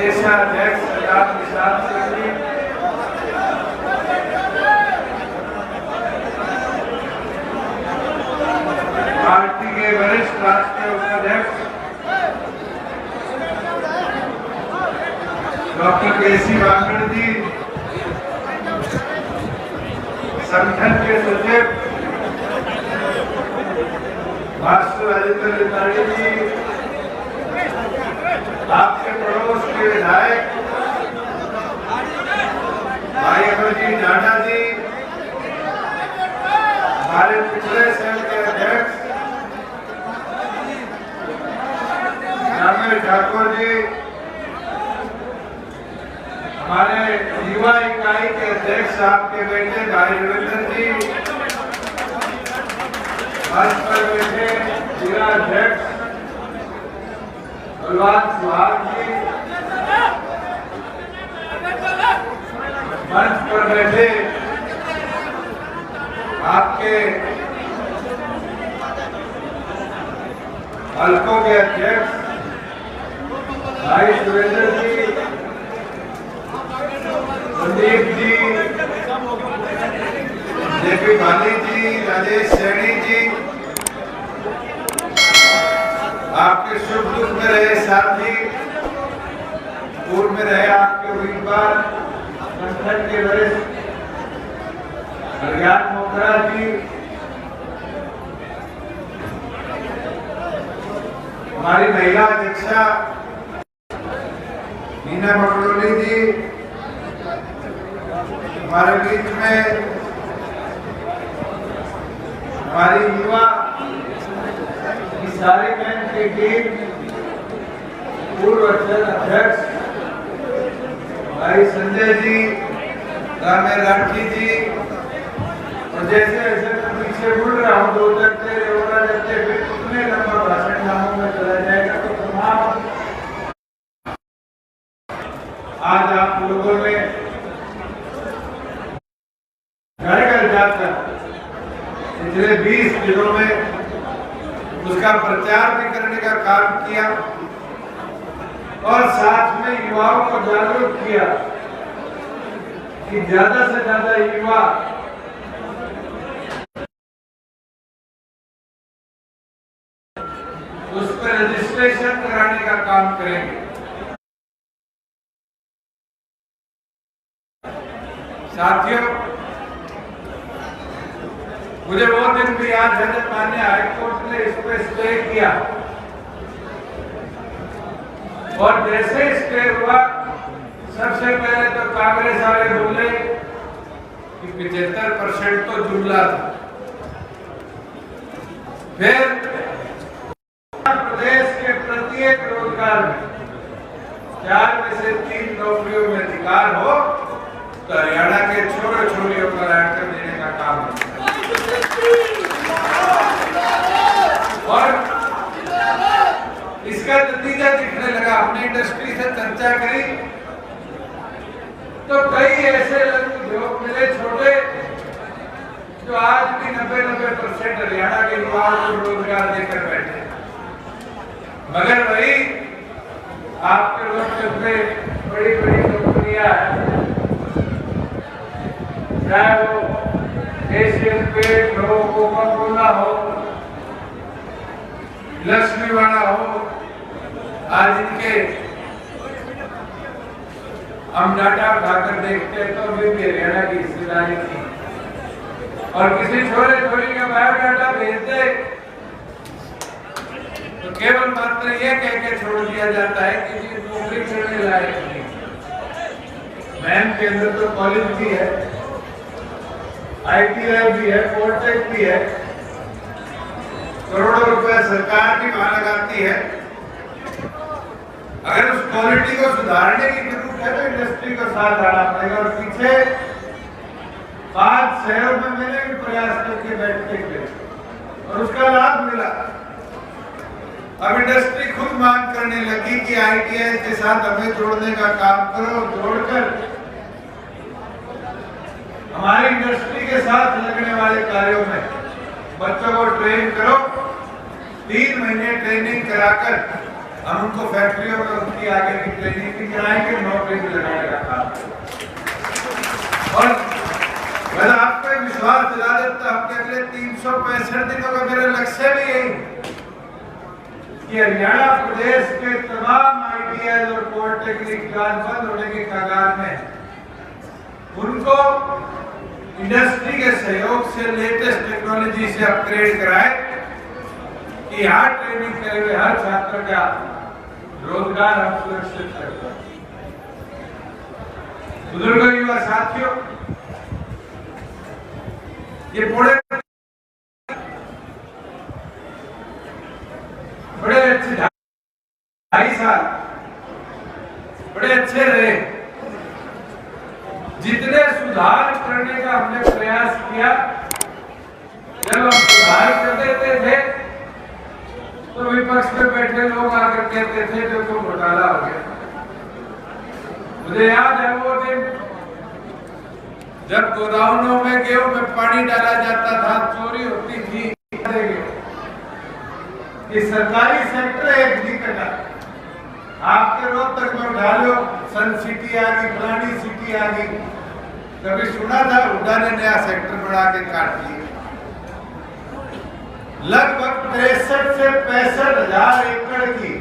प्रदेशाध्यक्ष सरदार निशांत सिंह जी, पार्टी के वरिष्ठ राष्ट्रीय उपाध्यक्ष डॉक्टर केसी वांगड़ जी, संगठन के सचिव मास्टर राजेंद्र लिताड़ी जी, आपके पड़ोस के विधायक भाई अमरजीत जाना जी, हमारे पिछले सेल के अध्यक्ष रामेश ठाकुर जी, हमारे युवा इकाई के अध्यक्ष आपके बेटे भाई रविंद्र जी, मंच पर बैठे जिला अध्यक्ष बलवान सुहाग जी, मंच पर बैठे आपके हल्कों के अध्यक्ष भाई सुरेंद्र जी, संदीप जी, जेपी भाली जी, राजेश सैनी जी, आपके सुख दुख में रहे साथी, पूर्व में रहे आपके उम्मीदवार संगठन के वरिष्ठ हरियाण मोखरा जी, हमारी महिला अध्यक्षा मीना मकड़ोली जी, हमारे बीच में हमारी युवा सारी बैंक की टीम, पूर्व अध्यक्ष भाई संजय जी, रामे राठी जी, और जैसे जैसे मैं पीछे बुल रहा हूँ तो उतरते फिर उतने लंबा भाषण नामों में चला जाएगा। तो तमाम आज आप लोगों ने घर घर जाकर पिछले 20 दिनों में उसका प्रचार भी करने का काम किया और साथ में युवाओं को जागरूक किया कि ज्यादा से ज्यादा युवा उस पर रजिस्ट्रेशन कराने का काम करेंगे। साथियों, मुझे वो दिन भी याद है जब माननीय हाईकोर्ट ने इस पर स्टे किया और जैसे स्टे हुआ सबसे पहले तो कांग्रेस वाले बोले कि 75% तो जुमला था। फिर प्रदेश के प्रत्येक रोजगार में 4 में से 3 नौकरियों में अधिकार हो तो हरियाणा के छोटे छोटियों को राइटर देने का काम है। और इसका नतीजा दिखने लगा। हमने इंडस्ट्री से चर्चा करी तो कई ऐसे उद्योग मिले छोटे जो आज भी 90% हरियाणा के युवाओं को रोजगार देकर बैठे, मगर वही आपके लोग में बड़ी बड़ी कंपनियां हैं, चाहे वो एशियन पेंट हो, कोका-कोला हो, लक्ष्मीवाड़ा हो, आज इनके हम डाटा उठाकर देखते हैं तो भी हरियाणा की हिस्सेदारी थी। और किसी छोरे छोरी का बायोडाटा भेजते तो केवल मात्र ये कह के छोड़ दिया जाता है कि जी नौकरी करने लायक नहीं। मैम के अंदर तो कॉलेज भी है, ITI भी है, पॉलिटेक्निक भी है, करोड़ों रुपए सरकार भी वहां लगाती है। अगर उस क्वालिटी को सुधारने की जरूरत है तो इंडस्ट्री को साथ आना पड़ेगा। और पीछे 5 शहरों में मैंने भी प्रयास करके बैठने के और उसका लाभ मिला। अब इंडस्ट्री खुद मांग करने लगी कि ITI के साथ हमें जोड़ने का काम करो, जोड़कर हमारी इंडस्ट्री के साथ लगने वाले कार्यों में बच्चों को ट्रेन करो। 3 महीने ट्रेनिंग कराकर हम उनको फैक्ट्रियों में उनकी आगे की ट्रेनिंग भी कराएंगे, नौकरी भी लगाने का काम। और मैं आपको एक विश्वास दिला देता हूं कि अगले 365 दिनों का मेरा लक्ष्य भी यही कि हरियाणा प्रदेश के तमाम आईटीआई और पॉलिटेक्निक क्लास बंद होने के कगार में उनको इंडस्ट्री के सहयोग से लेटेस्ट टेक्नोलॉजी से अपग्रेड कराए कि यहाँ ट्रेनिंग करे हुए हर छात्र का रोजगार हम सुरक्षित करते हैं। बुजुर्गों, युवा साथियों, ये बड़े अच्छे 2.5 साल बड़े अच्छे रहे। जितने सुधार करने का हमने प्रयास किया, जब हम सुधार कर देते थे तो विपक्ष में बैठे लोग आकर कहते थे जो तो घोटाला हो गया। मुझे याद है वो दिन जब गोदामों में गेहूं में पानी डाला जाता था, चोरी होती थी कि सरकारी सेक्टर एक भी कटा। आपके रोहतक में उठा लो, सन सिटी आ गई, फलानी सिटी आ गई। कभी सुना था हुड्डा ने नया सेक्टर बना के काट लिया। लगभग 63 से 65,000 एकड़ की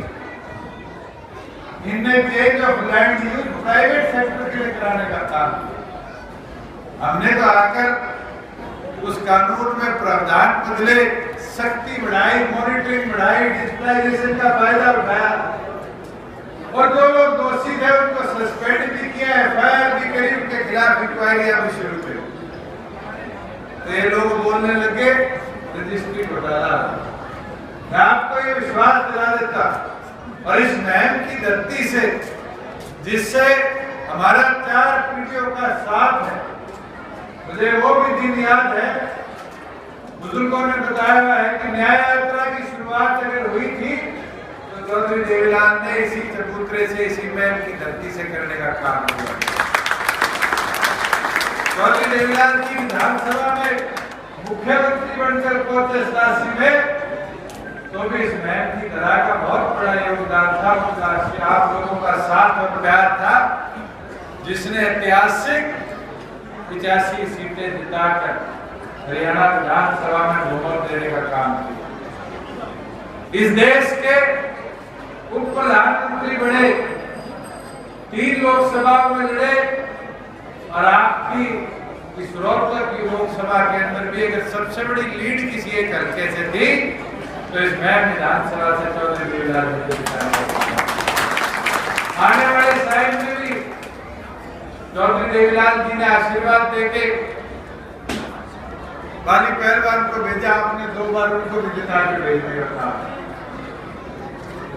इनमें change of land use private sector के लिए कराने का काम। हमने तो आकर उस कानून में प्रावधान बदले, सख्ती बढ़ाई, मॉनिटरिंग बढ़ाई, डिजिटलाइजेशन का फायदा उठाया और जो लोग दोषी थे उनको सस्पेंड भी किया, एफआईआर भी करी, उनके खिलाफ इंक्वायरियां भी शुरू करी। तो ये लोग बोलने लगे रजिस्ट्री घोटाला। मैं आपको ये विश्वास दिला देता और इस महम की धरती से, जिससे हमारा 4 पीढ़ियों का साथ है, मुझे वो भी दिन याद है। बुजुर्गों ने बताया हुआ है कि न्याय यात्रा की शुरुआत अगर हुई थी तो चौधरी देवीलाल ने इसी चबूतरे से, इसी महल की धरती से करने का काम किया। चौधरी देवीलाल की विधानसभा में मुख्यमंत्री बनकर पहुंचे 87 में, तो भी इस महल की तरह का बहुत बड़ा योगदान था। आप लोगों का साथ और प्यार था, जिसने ऐतिहासिक 85 सीटें जिताकर हरियाणा विधानसभा में बहुमत देने का काम किया। इस देश के उप प्रधानमंत्री बने, 3 लोकसभा में लड़े और आपकी इस रोहतक की लोकसभा के अंदर भी अगर सबसे बड़ी लीड किसी एक हल्के से थी तो इस महम विधानसभा से चौधरी देवीलाल आने वाले टाइम में भी चौधरी देवीलाल जी ने आशीर्वाद देके बाली पहलवान को भेजा। आपने 2 बार उनको भी जिता के भेज दिया था।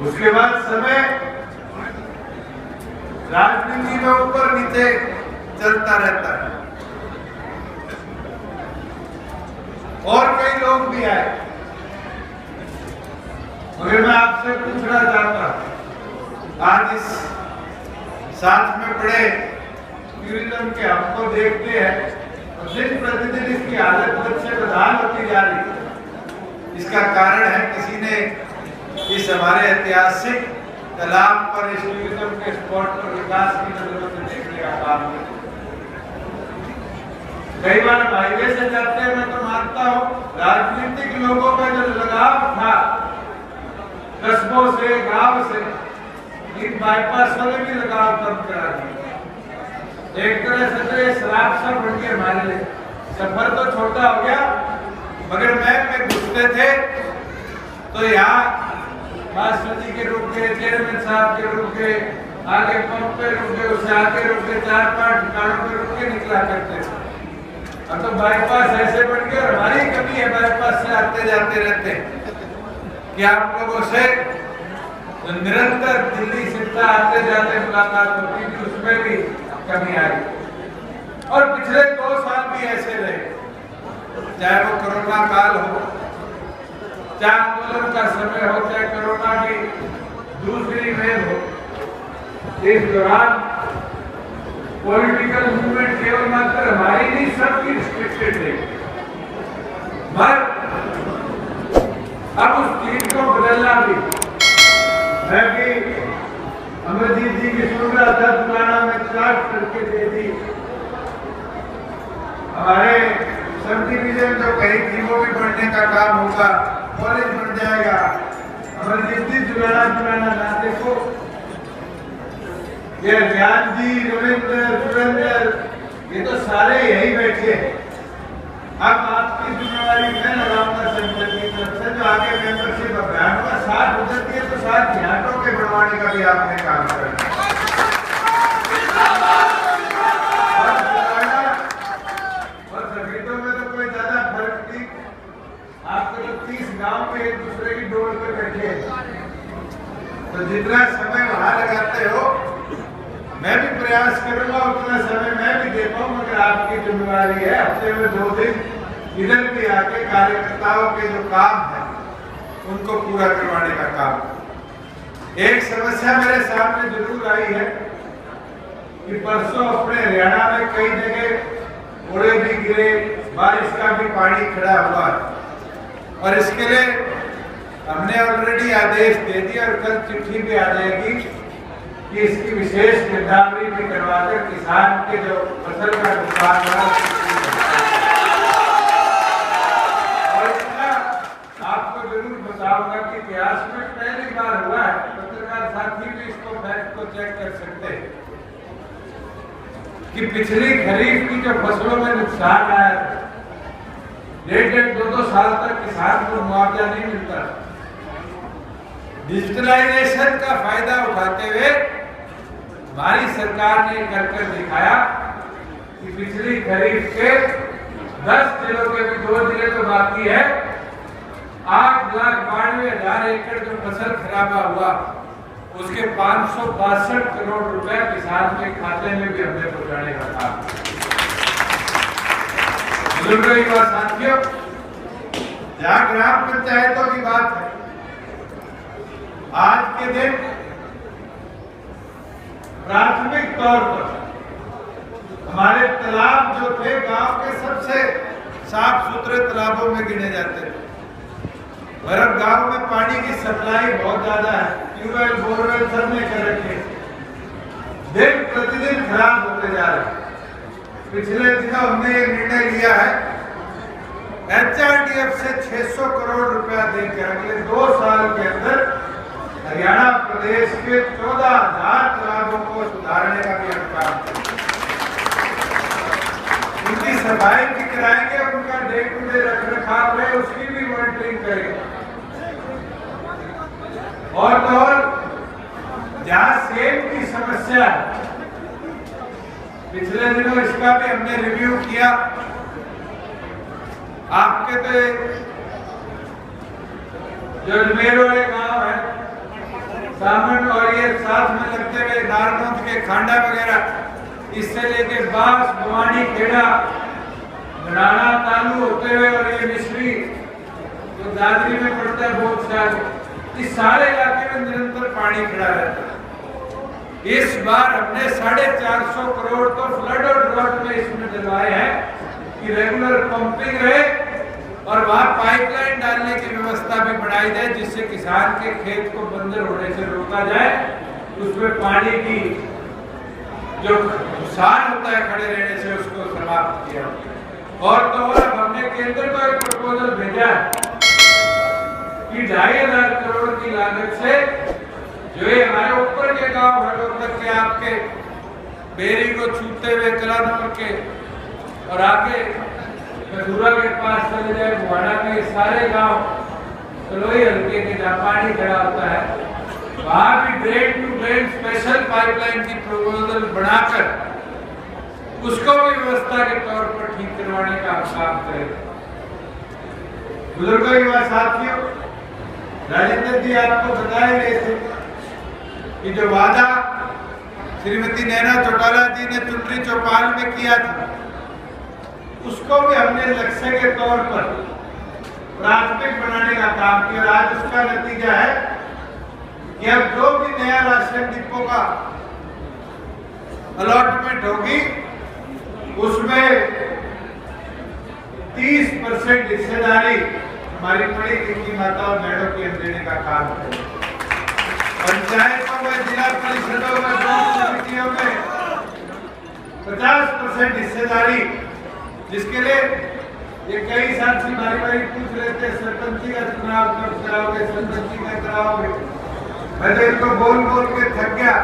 उसके बाद समय राजनीति में ऊपर नीचे चलता रहता है और कई लोग भी आए, मगर मैं आपसे पूछना चाहता हूं, आज इस साथ में बड़े टूरिज्म के हमको देखते हैं और दिन प्रतिदिन इसकी हालत बद से बदहाल होती जा रही है। इसका कारण है किसी ने इस हमारे ऐतिहासिक तालाब पर, इस टूरिज्म के स्पॉट पर विकास की नजरों से देखने का काम किया। कई बार हाईवे से जाते हैं, मैं तो मानता हूँ राजनीतिक लोगों का जो लगाव था कस्बों से, गांव से, इन बाईपास वाले भी लगाव कम करा दिया। एक तरह से तो ये शराब सब बन के हमारे लिए सफर तो छोटा हो गया, मगर मैं घुसते थे तो यहाँ मास्टर जी के रुक गए, चेयरमैन साहब के रुक गए, आगे पंप पे रुक गए, उससे आगे रुक गए, 4-5 ठिकानों पे रुक के निकला करते थे। अब तो बाईपास ऐसे बन गए और हमारी कमी है बाईपास से आते जाते रहते कि आप लोगों से निरंतर दिल्ली शिमला आते जाते मुलाकात होती थी, उसमें भी कमी आई। और पिछले 2 साल भी ऐसे रहे, चाहे वो कोरोना काल हो, चाहे आंदोलन का समय हो, चाहे कोरोना की दूसरी वेव हो। इस दौरान पॉलिटिकल मूवमेंट केवल मात्र हमारी नहीं, सबकी रिस्ट्रिक्टेड है। मगर अब उस चीज को बदलना भी मैं भी अमरजीत जी की सुन रहा था, पुराना में चार्ट करके दे दी। हमारे सब डिवीजन जो कही थी वो भी बढ़ने का काम होगा, कॉलेज बन जाएगा। अमरजीत जी जुलाना ना देखो, ये ज्ञान जी, रविंद्र, सुरेंद्र, ये तो सारे यही बैठे। अब आपकी जिम्मेवारी मैं लगाऊंगा संगठन की तरफ से, जो आगे मेंबरशिप अभियान होगा, साथ उतरती है तो साथ ध्यानों के बढ़वाने का भी आपने काम करना। और संगठनों में तो कोई ज्यादा फर्क नहीं, आपके तो 30 गांव में एक दूसरे की डोर पे बैठे हैं, तो जितना समय वहां लगाते हो मैं भी प्रयास करूंगा उतना समय मैं भी दे पाऊं, मगर आपकी जिम्मेवारी है हफ्ते में 2 दिन इधर भी आके कार्यकर्ताओं के जो काम है उनको पूरा करवाने का काम। एक समस्या मेरे सामने जरूर आई है कि परसों अपने हरियाणा में कई जगह ओले भी गिरे, बारिश का भी पानी खड़ा हुआ है, और इसके लिए हमने ऑलरेडी आदेश दे दिया और कल चिट्ठी भी आ जाएगी कि इसकी विशेष गिरदावरी भी करवाकर किसान के जो फसल का नुकसान हुआ, और इसका आपको जरूर बताऊंगा कि इतिहास में पहली बार हुआ है, पत्रकार साथी भी इसको फैक्ट को चेक कर सकते हैं कि पिछली खरीफ की जो फसलों में नुकसान आया, 1.5-2 साल तक किसान को मुआवजा नहीं मिलता। डिजिटलाइजेशन का फायदा उठाते हुए हमारी सरकार ने कर दिखाया कि पिछली खरीफ के 10 जिलों के भी 2 जिले तो बाकी है, 8,92,000 एकड़ जो फसल खराबा हुआ उसके 562 करोड़ रुपए किसान के खाते में भी हमने पहुंचाने का काम। बुजुर्गों साथियों, जहां ग्राम पंचायतों की बात है, आज के दिन प्राथमिक तौर पर हमारे तालाब जो थे गांव के सबसे साफ सुथरे तालाबों में गिने जाते थे, और अब गांव में पानी की सप्लाई बहुत ज्यादा है, ट्यूबवेल बोरवेल सब ने कर रखे, दिन प्रतिदिन खराब होते जा रहे हैं। पिछले दिनों हमने ये निर्णय लिया है HRDF से 600 करोड़ रुपया देकर अगले 2 साल के अंदर हरियाणा प्रदेश के 14,000 तालाबों को सुधारने का भी हम काम करेंगे। उनकी सफाई भी कराएंगे, उनका डे टू डे रखरखाव है उसकी भी मॉनिटरिंग करेंगे। और तो और जहां सेब की समस्या है, पिछले दिनों इसका भी हमने रिव्यू किया। आपके तो जो अजमेर वाले गांव है सामन और ये साथ में लगते हुए नारनौंद के खांडा वगैरह, इससे लेके बास, भवानी, खेड़ा, बनाना, तालू होते हुए और ये मिश्री जो दादरी में पड़ता है बहुत सारे, इस सारे इलाके में निरंतर पानी खड़ा रहता है। इस बार हमने 450 करोड़ तो फ्लड और ड्रॉट में इसमें डलवाए हैं कि रेगुलर पंपिंग रहे और वहां पाइपलाइन डालने की व्यवस्था भी बढ़ाई जाए, जिससे किसान के खेत को बंजर होने से रोका जाए, उसमें पानी की जो नुकसान होता है खड़े रहने से उसको समाप्त किया। और तो और अब हमने केंद्र को एक प्रपोजल भेजा है कि 2,500 करोड़ की लागत से जो ये हमारे ऊपर के गांव हड़ोतर के आपके बेरी को छूते हुए कलानौर के और आगे मथुरा के पास चले जाए, बुहाना के सारे गांव तलोई हल्के के जहाँ पानी खड़ा होता है, वहां भी drain to drain special pipeline की प्रपोजल बनाकर उसको भी व्यवस्था के तौर पर ठीक करवाने का काम करें। बुजुर्गों युवा साथियों, राजेंद्र जी आपको बताए गए थे कि जो वादा श्रीमती नैना चौटाला जी ने चुनरी चौपाल में किया था, उसको भी हमने लक्ष्य के तौर पर प्राथमिक बनाने का काम किया। आज उसका नतीजा है कि अब जो भी नया राशन डिपो का अलॉटमेंट होगी उसमें 30% हिस्सेदारी हमारी बड़ी गिनती माताओं बहनों की हम देने का काम करें। पंचायतों में, जिला परिषदों में, ब्लॉक समितियों में 50% हिस्सेदारी, जिसके लिए ये कई साथी बारी पूछ रहे थे सरपंची का चुनाव कब कराओगे, सरपंची का कराओगे। मैं तो इनको बोल के थक गया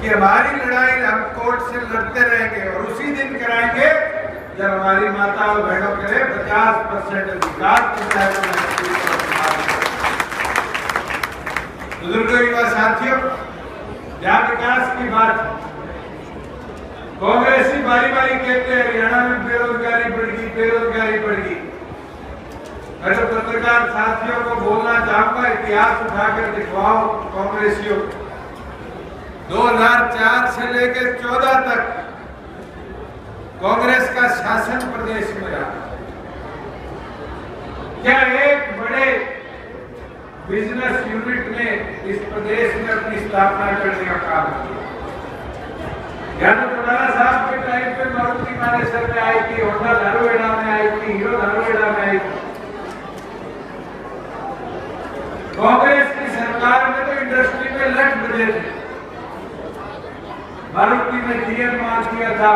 कि हमारी लड़ाई हम कोर्ट से लड़ते रहेंगे और उसी दिन कराएंगे जब हमारी माता और बहनों के लिए 50% अधिकार पंचायतों में। बुजुर्गों, युवा साथियों, जहाँ विकास की बात, कांग्रेसी बारी कहते हैं हरियाणा में बेरोजगारी बढ़ गई। मैं तो पत्रकार साथियों को बोलना चाहूंगा, इतिहास उठाकर दिखवाओ कांग्रेसियों। 2004 से लेकर 14 तक कांग्रेस का शासन प्रदेश में रहा। क्या एक बड़े बिजनेस यूनिट ने इस प्रदेश में अपनी स्थापना करने का काम किया? या तो पुराना साहब के टाइम पे मारुति मानेसर में आई थी, होंडा धारूहेड़ा में आई थी, हीरो धारूहेड़ा में आई थी। कांग्रेस की सरकार में तो इंडस्ट्री में लट बजे थे। मारुति में जीएन मार दिया था,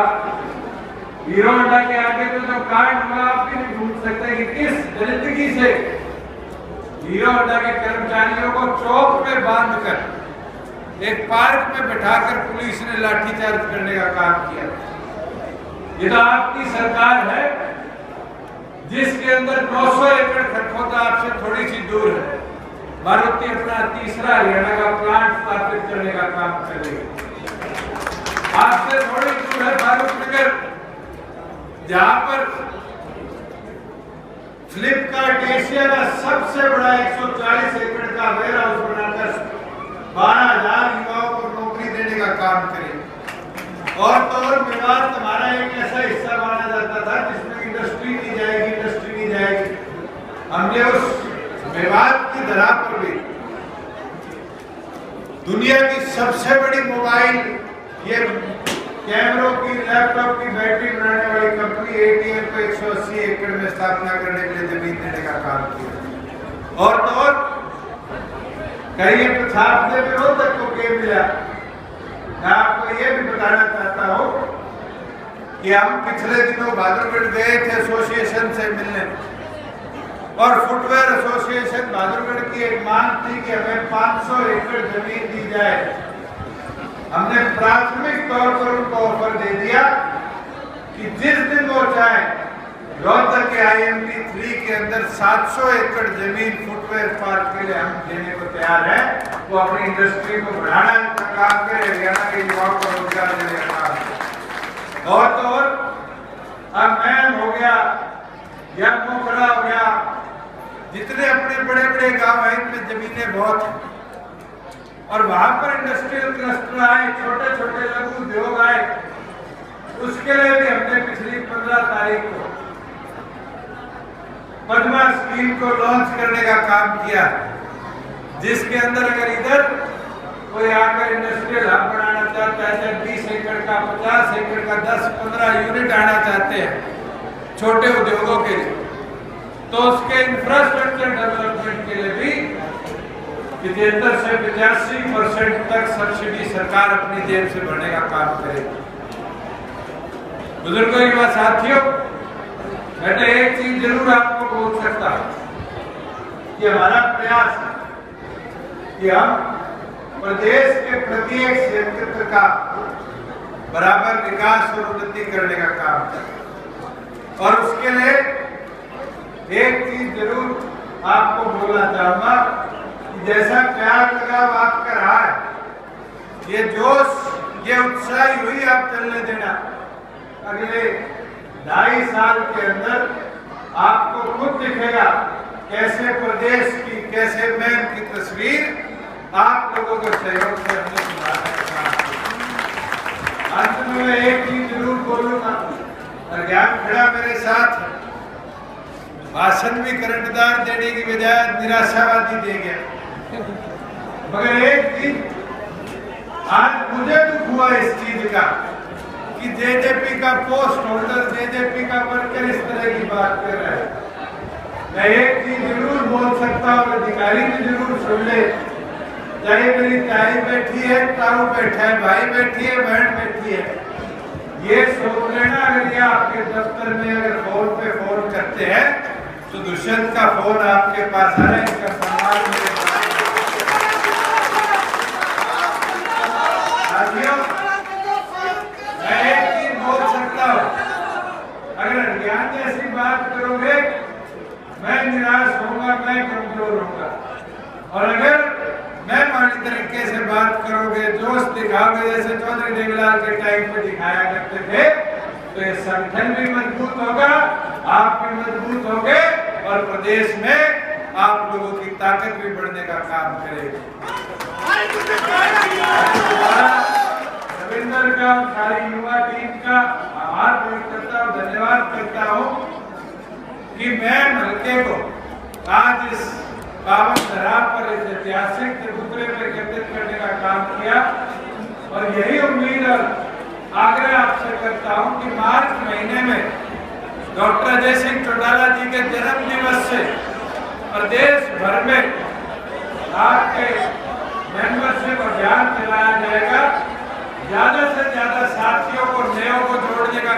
हीरो होंडा के आगे तो कांड हुआ, आप भी नहीं भूल सकते कि किस दरिद्रगी से हीरो होंडा के कर्मचारियों को चौक में बांधकर एक पार्क में बैठाकर पुलिस ने लाठीचार्ज करने का काम किया। ये तो आपकी सरकार है जिसके अंदर 900 एकड़ खटखोटा आपसे थोड़ी सी दूर है। मारुति अपना तीसरा हरियाणा का प्लांट स्थापित करने का काम करेगी। आपसे थोड़ी दूर है फारूकनगर, जहां पर फ्लिपकार्ट एशिया का सबसे बड़ा 140 एकड़ का वेयर हाउस बनाकर 12,000 युवाओं को नौकरी देने का काम करें। और तो और मेवात हमारा एक ऐसा हिस्सा माना जाता था जिसमें इंडस्ट्री नहीं जाएगी। हमने उस मेवात की धरा पर भी दुनिया की सबसे बड़ी मोबाइल, ये कैमरों की, लैपटॉप की बैटरी बनाने वाली कंपनी एटीएम को 180 एकड़ में स्थापना करने के लिए जमीन देने का काम किया। और तो और कहीं प्रताप से विरोधक को क्या मिला? मैं आपको ये भी बताना चाहता हूँ कि हम पिछले दिनों बहादुरगढ़ गए थे एसोसिएशन से मिलने, और फुटवेयर एसोसिएशन बहादुरगढ़ की एक मांग थी कि हमें 500 एकड़ जमीन दी जाए। हमने प्राथमिक तौर पर उनको ऑफर दे दिया कि जिस दिन वो चाहे रोहतक के IMT 3 के अंदर 700 एकड़ जमीन फुटवेयर पार्क के लिए हम देने को तैयार है। वो अपनी इंडस्ट्री को बढ़ाना का काम करे, हरियाणा के युवाओं को रोजगार देने का काम करे। और तो और अब मैम हो गया या मोखड़ा हो गया, जितने अपने बड़े गांव हैं इनमें जमीनें बहुत हैं और वहां पर इंडस्ट्रियल क्लस्टर आए, छोटे लघु उद्योग आए, उसके लिए भी हमने पिछली 15 तारीख को पद्मा स्कीम को लॉन्च करने का काम किया, जिसके अंदर अगर इधर कोई आकर इंडस्ट्रियल हब बनाना चाहता है, चाहे 20 एकड़ का, 50 एकड़ का, 10-15 यूनिट आना चाहते हैं छोटे उद्योगों के लिए, तो उसके इंफ्रास्ट्रक्चर डेवलपमेंट के लिए भी 75 से 85% तक सब्सिडी सरकार अपनी जेब से भरने का काम करेगी। बुजुर्गों, युवा साथियों, मैं तो एक चीज जरूर आपको बोल सकता हूं कि हमारा प्रयास है कि हम प्रदेश के प्रत्येक क्षेत्र का बराबर विकास और उन्नति करने का काम करें। और उसके लिए एक चीज जरूर आपको बोलना चाहूंगा कि जैसा प्यार लगाव आपका रहा है, ये जोश, ये उत्साही हुई आप चलने देना। अगले 2.5 साल के अंदर आपको खुद दिखेगा कैसे प्रदेश की, कैसे मैम की तस्वीर आप लोगों के सहयोग से हमने सुधारने का काम किया। अंत में मैं एक चीज जरूर बोलूंगा, और ज्ञान खड़ा मेरे साथ है, भाषण भी करंटदार देने की बजाय निराशावादी दे गया। मगर एक चीज आज मुझे दुख हुआ इस चीज का कि जेजेपी का पोस्ट होल्डर, जेजेपी का वर्कर इस तरह की बात कर रहा है। मैं एक चीज जरूर बोल सकता हूँ, अधिकारी भी जरूर सुन ले चाहे मेरी ताई बैठी है, ताऊ बैठा है, भाई बैठी है, बहन बैठी है, ये सोच लेना अगर ये आपके दफ्तर में अगर फोन पे फोन करते हैं तो दुष्यंत का फोन आपके पास आ रहा है, इसका सम्मान मेरे साथियों। मैं एक चीज बोल सकता हूँ, अगर अज्ञान जैसी बात करोगे मैं निराश होऊंगा, मैं कमजोर होऊंगा, और अगर मैं मानी तरीके से बात करोगे, जोश दिखाओगे जैसे चौधरी देवीलाल के टाइम पे दिखाया करते थे, तो ये संगठन भी मजबूत होगा, आप भी मजबूत होंगे और प्रदेश में आप लोगों की ताकत भी बढ़ने का काम करेगी। रविंदर का सारी युवा टीम का आभार व्यक्त करता हूँ, धन्यवाद करता हूँ कि मैं हल्के को आज इस पावन धरा पर इस ऐतिहासिक चबूतरे पर एकत्रित करने का काम किया, और यही उम्मीद और आग्रह आपसे करता हूं कि मार्च महीने में डॉक्टर अजय सिंह चौटाला जी के जन्म दिवस से प्रदेश भर में आपके मेंबरशिप अभियान चलाया जाएगा। ज्यादा से ज्यादा साथियों को, नयों को जोड़ने का